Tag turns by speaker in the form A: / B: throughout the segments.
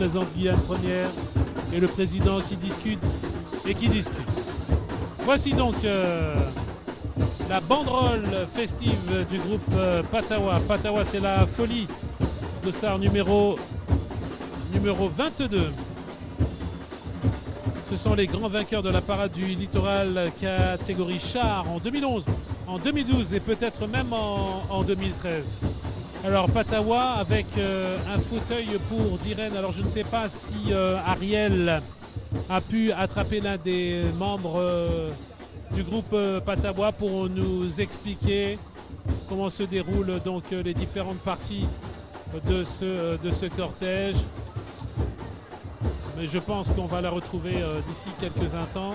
A: représente Guyane Première, et le président qui discute et qui discute. Voici donc la banderole festive du groupe Patawa. Patawa, c'est la folie de Sarre numéro 22. Ce sont les grands vainqueurs de la parade du littoral catégorie char en 2011, en 2012 et peut-être même en 2013. Alors Patawa avec un fauteuil pour Diren. Alors je ne sais pas si Ariel a pu attraper l'un des membres du groupe Patawa pour nous expliquer comment se déroulent donc les différentes parties de ce cortège. Mais je pense qu'on va la retrouver d'ici quelques instants.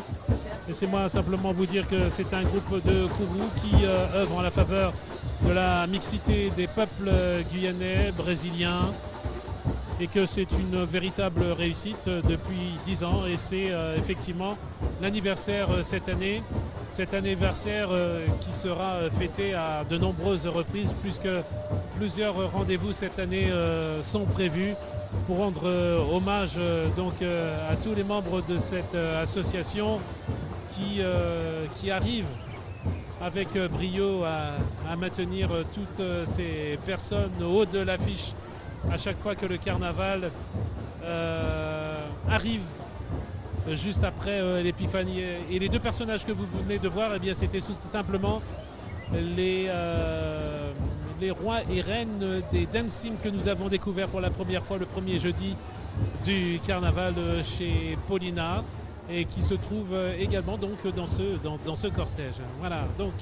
A: Laissez-moi simplement vous dire que c'est un groupe de Kourou qui œuvre en la faveur de la mixité des peuples guyanais, brésiliens, et que c'est une véritable réussite depuis 10 ans. Et c'est effectivement l'anniversaire cette année. Cet anniversaire qui sera fêté à de nombreuses reprises, puisque plusieurs rendez-vous cette année sont prévus pour rendre hommage donc à tous les membres de cette association qui arrivent avec brio à maintenir toutes ces personnes au haut de l'affiche à chaque fois que le carnaval arrive juste après l'épiphanie. Et les deux personnages que vous venez de voir, eh bien, c'était tout simplement les rois et reines des dancing que nous avons découvert pour la première fois le premier jeudi du carnaval chez Paulina, et qui se trouve également donc dans ce cortège. Voilà, donc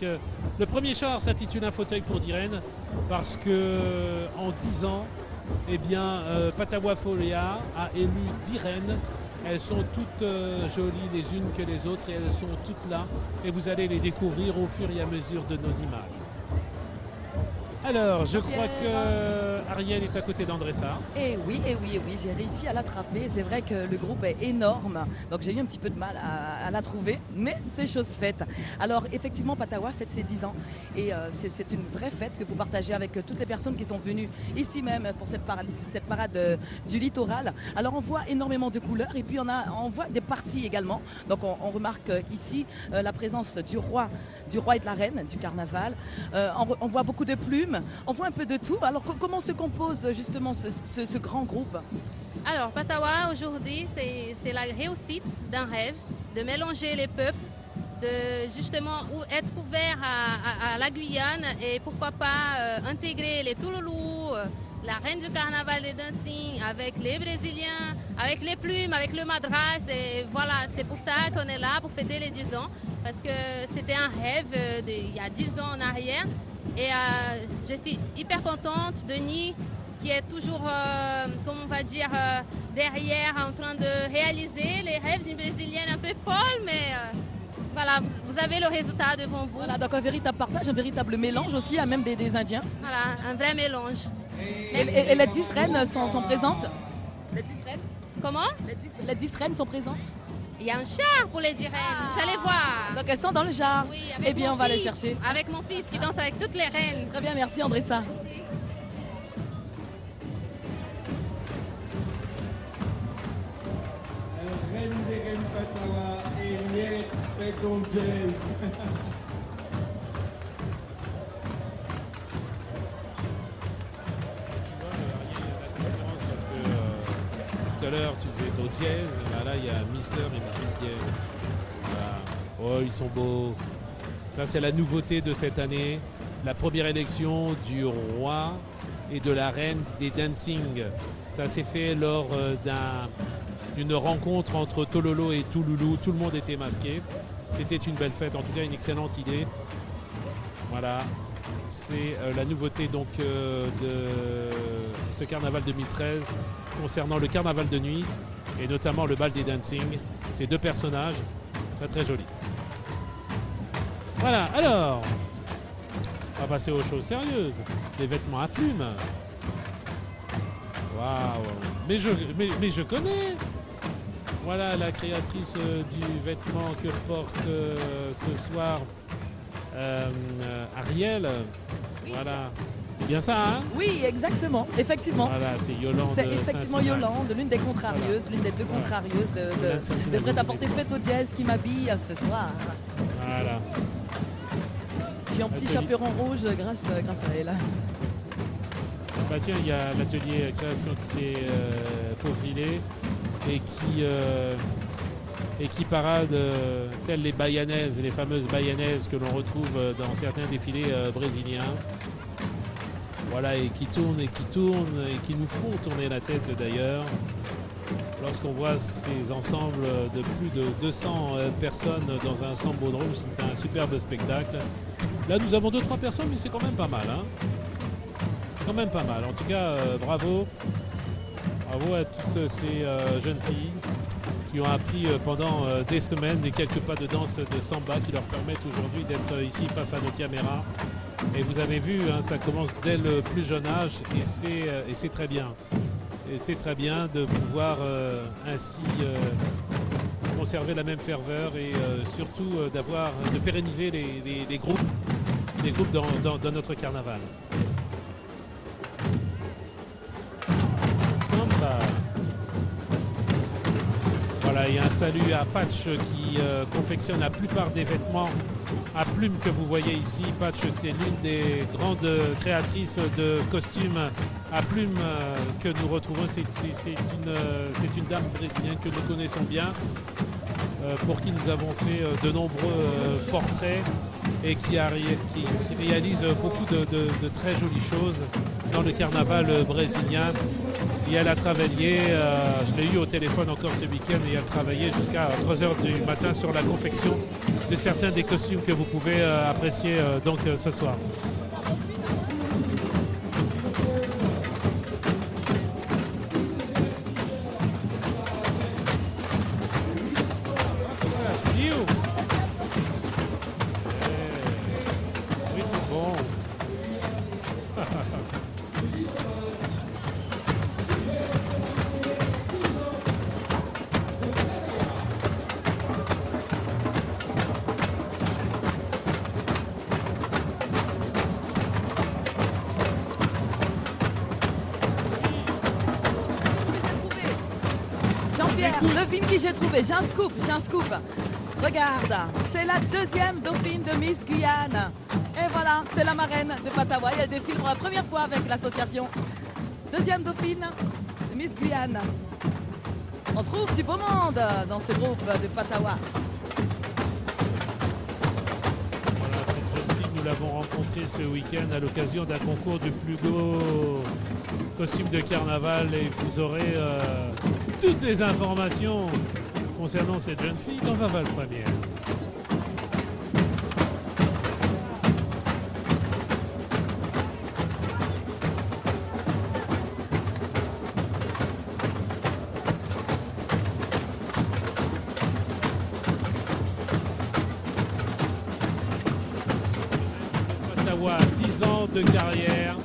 A: le premier char s'intitule Un fauteuil pour Diren, parce que en 10 ans, eh bien, Patawa Folia a élu Diren. Elles sont toutes jolies les unes que les autres, et elles sont toutes là, et vous allez les découvrir au fur et à mesure de nos images. Alors, je crois que Ariel est à côté d'Andressa.
B: Et oui, j'ai réussi à l'attraper. C'est vrai que le groupe est énorme, donc j'ai eu un petit peu de mal à la trouver, mais c'est chose faite. Alors, effectivement, Patawa fête ses 10 ans, et c'est une vraie fête que vous partagez avec toutes les personnes qui sont venues ici même pour cette parade du littoral. Alors, on voit énormément de couleurs, et puis on voit des parties également. Donc, on remarque ici la présence du roi et de la reine du carnaval. On voit beaucoup de plumes. On voit un peu de tout. Alors comment se compose justement ce grand groupe?
C: Alors Patawa aujourd'hui c'est la réussite d'un rêve, de mélanger les peuples, de justement être ouvert à la Guyane, et pourquoi pas intégrer les Touloulous, la reine du carnaval des dancing, avec les Brésiliens, avec les plumes, avec le madras. Et voilà, c'est pour ça qu'on est là, pour fêter les 10 ans, parce que c'était un rêve il y a 10 ans en arrière. Et je suis hyper contente. Denis, qui est toujours, comment on va dire, derrière, en train de réaliser les rêves d'une Brésilienne un peu folle, mais voilà, vous avez le résultat devant vous.
B: Voilà, donc un véritable partage, un véritable mélange aussi, même des Indiens.
C: Voilà, un vrai mélange.
B: Et les 10 reines sont présentes? Les 10 reines?
C: Comment?
B: Les 10 reines sont présentes?
C: Il y a un char pour les Diren, vous allez voir.
B: Donc elles sont dans le jar.
C: Oui,
B: eh bien, on va les chercher.
C: Avec mon fils qui danse avec toutes les reines.
B: Très bien, merci Andressa.
C: Merci.
D: Reine des reines Patawa et Miette Pécongez.
A: Tout à l'heure, tu faisais ton dièse. Là, il y a Mister et Mrs. Dièse. Voilà. Oh, ils sont beaux. Ça, c'est la nouveauté de cette année. La première élection du roi et de la reine des dancing. Ça s'est fait lors d'une rencontre entre Tololo et Touloulou. Tout le monde était masqué. C'était une belle fête. En tout cas, une excellente idée. Voilà. C'est la nouveauté donc de ce carnaval 2013 concernant le carnaval de nuit et notamment le bal des dancing. Ces deux personnages, très très jolis. Voilà, alors, on va passer aux choses sérieuses. Les vêtements à plumes. Waouh, mais je connais. Voilà la créatrice du vêtement que porte ce soir Ariel.
B: Oui.
A: Voilà. C'est bien ça, hein?
B: Oui, exactement, effectivement.
A: Voilà, c'est Yolande.
B: C'est effectivement
A: Saint-Simon.
B: Yolande, l'une des contrarieuses, l'une des deux contrarieuses
A: Yolande Saint-Simon.
B: de Prêt à porter fête au jazz qui m'habille ce soir.
A: Voilà.
B: J'ai un petit
A: Atelier.
B: chaperon rouge grâce à elle.
A: Bah tiens, il y a l'atelier création qui s'est faufilé et qui parade telles les bayanaises, les fameuses bayanaises que l'on retrouve dans certains défilés brésiliens. Voilà, et qui tournent et qui nous font tourner la tête d'ailleurs. Lorsqu'on voit ces ensembles de plus de 200 personnes dans un sambodrome, c'est un superbe spectacle. Là, nous avons 2-3 personnes, mais c'est quand même pas mal, hein. C'est quand même pas mal. En tout cas, bravo. Bravo à toutes ces jeunes filles qui ont appris pendant des semaines les quelques pas de danse de samba qui leur permettent aujourd'hui d'être ici face à nos caméras. Et vous avez vu, hein, ça commence dès le plus jeune âge et c'est très bien. Et c'est très bien de pouvoir ainsi conserver la même ferveur et surtout de pérenniser les groupes dans notre carnaval. Samba. Voilà, et un salut à Patch qui confectionne la plupart des vêtements à plumes que vous voyez ici. Patch, c'est l'une des grandes créatrices de costumes à plumes que nous retrouvons. C'est une dame brésilienne que nous connaissons bien, pour qui nous avons fait de nombreux portraits et qui réalise beaucoup de très jolies choses dans le carnaval brésilien. Et elle a travaillé, je l'ai eu au téléphone encore ce week-end, et elle a travaillé jusqu'à 3h du matin sur la confection de certains des costumes que vous pouvez apprécier donc ce soir.
B: Devine qui j'ai trouvé, j'ai un scoop. Regarde, c'est la deuxième dauphine de Miss Guyane. Et voilà, c'est la marraine de Patawa. Elle défile pour la première fois avec l'association. Deuxième dauphine de Miss Guyane. On trouve du beau monde dans ce groupe de Patawa.
A: Voilà, cette jeune fille, nous l'avons rencontrée ce week-end à l'occasion d'un concours du plus beau costume de carnaval, et vous aurez toutes les informations concernant cette jeune fille dans Faval Première. Patawa, 10 ans de carrière,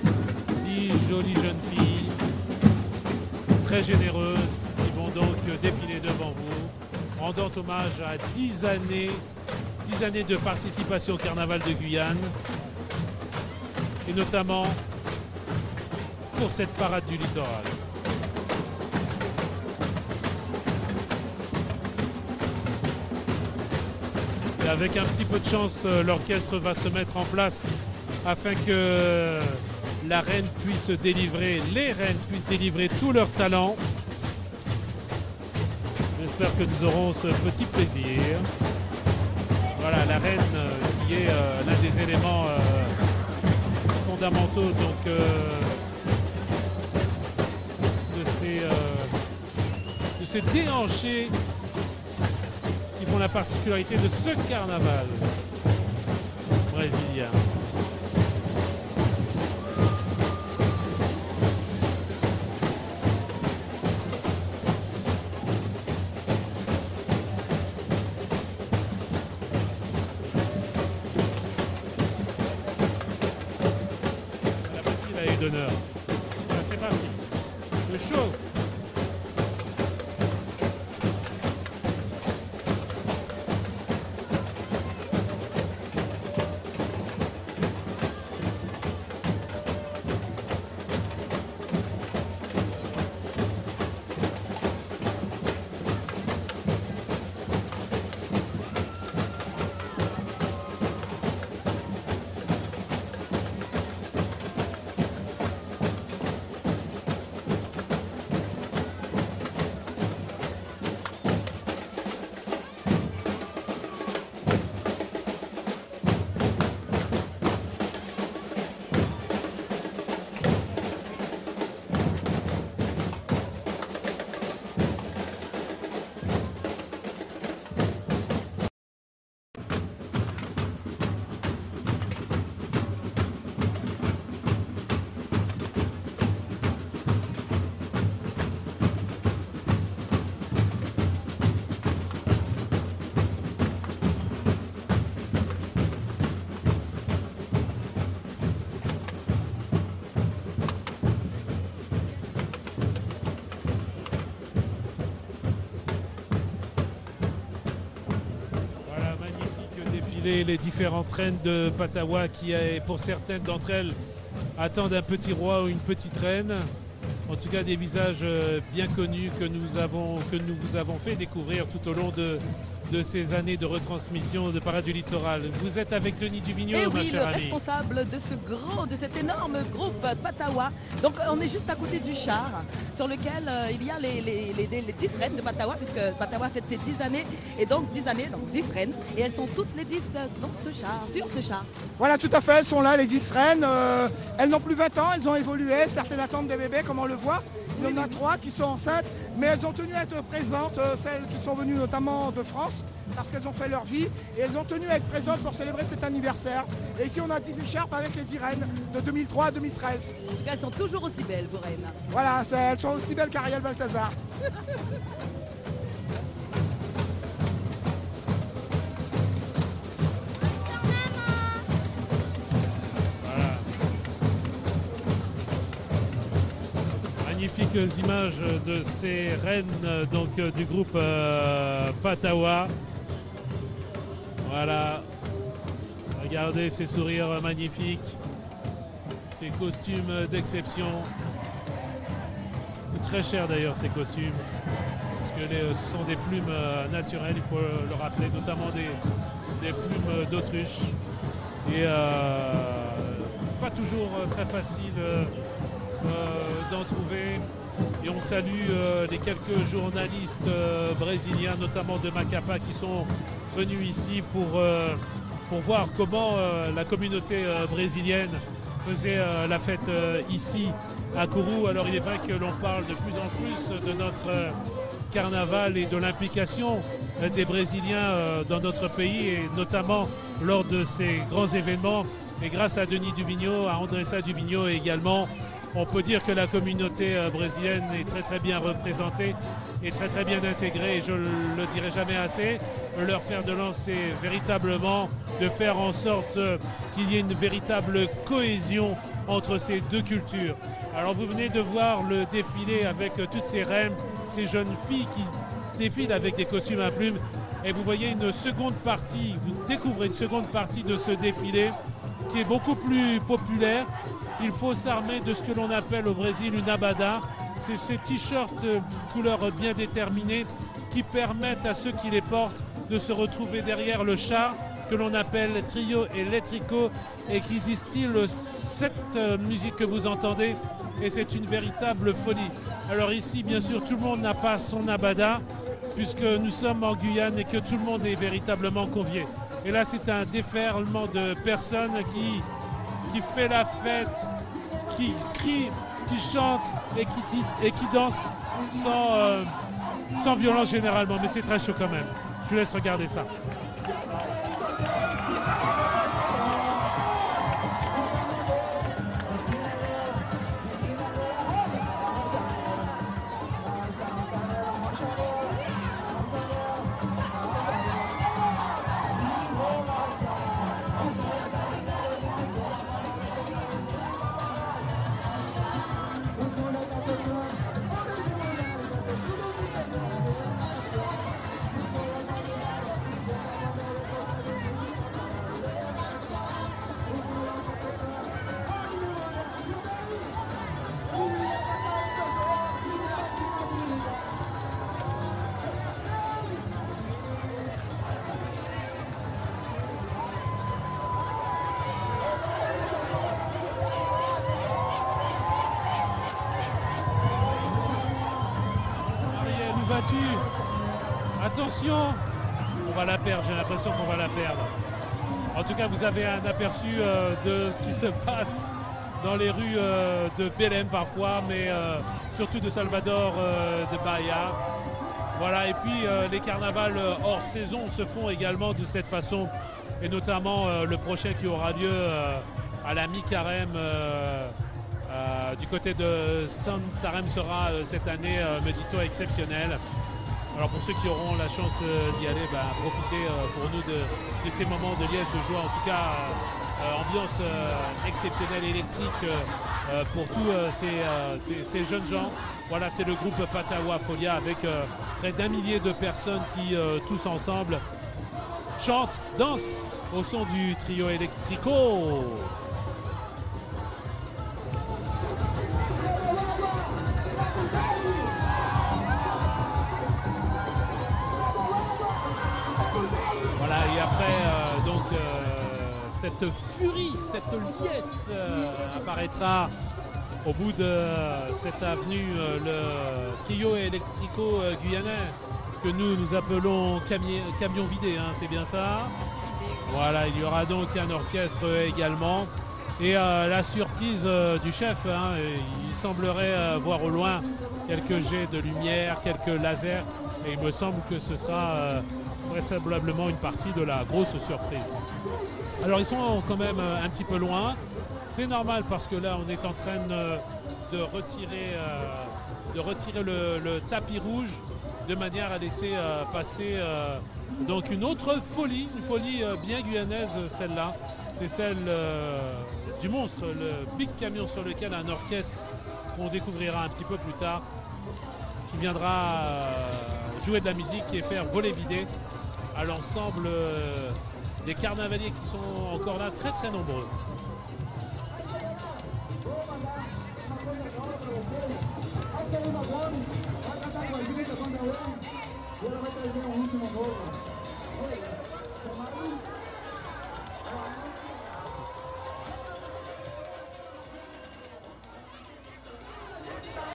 A: 10 jolies jeunes filles, très généreuses, qui vont donc défiler devant vous, rendant hommage à 10 années de participation au Carnaval de Guyane, et notamment pour cette parade du littoral. Et avec un petit peu de chance, l'orchestre va se mettre en place afin que la reine puisse délivrer, les reines puissent délivrer tout leur talent. J'espère que nous aurons ce petit plaisir. Voilà, la reine qui est l'un des éléments fondamentaux donc, de ces déhanchés qui font la particularité de ce carnaval brésilien. D'honneur. Voilà, c'est parti. Le show. défiler les différentes reines de Patawa qui, pour certaines d'entre elles, attendent un petit roi ou une petite reine. En tout cas, des visages bien connus que nous vous avons fait découvrir tout au long de ces années de retransmission de Parade du Littoral. Vous êtes avec Denis Duvigneau, ma
B: oui,
A: chère
B: le
A: amie.
B: responsable de cet énorme groupe Patawa. Donc on est juste à côté du char sur lequel il y a les 10 reines de Patawa, puisque Patawa fête ses 10 années, et donc 10 années, donc 10 reines, et elles sont toutes les 10 sur ce char.
E: Voilà, tout à fait, elles sont là, les 10 reines. Elles n'ont plus 20 ans, elles ont évolué, certaines attendent des bébés, comme on le voit. Il y en a 3 qui sont enceintes, mais elles ont tenu à être présentes, celles qui sont venues notamment de France, parce qu'elles ont fait leur vie, et elles ont tenu à être présentes pour célébrer cet anniversaire. Et ici, on a 10 écharpes avec les 10 reines de 2003 à 2013.
B: En tout cas, elles sont toujours aussi belles, vos reines.
E: Voilà, elles sont aussi belles qu'Ariel Balthazar.
A: Magnifiques images de ces reines donc, du groupe Patawa. Voilà, regardez ces sourires magnifiques, ces costumes d'exception. Très cher d'ailleurs ces costumes, parce que ce sont des plumes naturelles, il faut le rappeler, notamment des plumes d'autruche. Et pas toujours très facile d'en trouver. Et on salue les quelques journalistes brésiliens, notamment de Macapa, qui sont venus ici pour voir comment la communauté brésilienne faisait la fête ici à Kourou. Alors il est vrai que l'on parle de plus en plus de notre carnaval et de l'implication des Brésiliens dans notre pays, et notamment lors de ces grands événements. Et grâce à Denis Duvigneau, à Andressa Duvigneau également, on peut dire que la communauté brésilienne est très très bien représentée et très très bien intégrée, et je le dirai jamais assez. Leur fer de lance, c'est véritablement de faire en sorte qu'il y ait une véritable cohésion entre ces deux cultures. Alors vous venez de voir le défilé avec toutes ces reines, ces jeunes filles qui défilent avec des costumes à plumes, et vous voyez une seconde partie, vous découvrez une seconde partie de ce défilé qui est beaucoup plus populaire. Il faut s'armer de ce que l'on appelle au Brésil une abada. C'est ces t-shirts couleur bien déterminée qui permettent à ceux qui les portent de se retrouver derrière le char que l'on appelle trio elétrico et qui distille cette musique que vous entendez, et c'est une véritable folie. Alors ici, bien sûr, tout le monde n'a pas son abada puisque nous sommes en Guyane et que tout le monde est véritablement convié. Et là, c'est un déferlement de personnes qui fait la fête, qui crie, qui chante et qui danse sans violence généralement. Mais c'est très chaud quand même. Je vous laisse regarder ça. Attention, on va la perdre, j'ai l'impression qu'on va la perdre. En tout cas, vous avez un aperçu de ce qui se passe dans les rues de Belém parfois, mais surtout de Salvador de Bahia. Voilà, et puis les carnavals hors saison se font également de cette façon, et notamment le prochain qui aura lieu à la mi-carême du côté de Santarém sera cette année, me dit-on, exceptionnel. Alors pour ceux qui auront la chance d'y aller, profitez pour nous de ces moments de liesse, de joie, en tout cas ambiance exceptionnelle, électrique pour tous ces jeunes gens. Voilà, c'est le groupe Patawa Folia avec près d'1 millier de personnes qui tous ensemble chantent, dansent au son du trio Electrico. Voilà, et après donc cette furie, cette liesse apparaîtra au bout de cette avenue, le trio Electrico guyanais que nous appelons camion vidé, hein, c'est bien ça. Voilà, il y aura donc un orchestre également. Et la surprise du chef, hein, il semblerait voir au loin quelques jets de lumière, quelques lasers. Et il me semble que ce sera vraisemblablement une partie de la grosse surprise. Alors ils sont quand même un petit peu loin. C'est normal parce que là on est en train de retirer le tapis rouge de manière à laisser passer donc une autre folie, une folie bien guyanaise celle-là. C'est celle du monstre, le big camion sur lequel un orchestre qu'on découvrira un petit peu plus tard qui viendra jouer de la musique et faire voler vider à l'ensemble des carnavaliers qui sont encore là très très nombreux.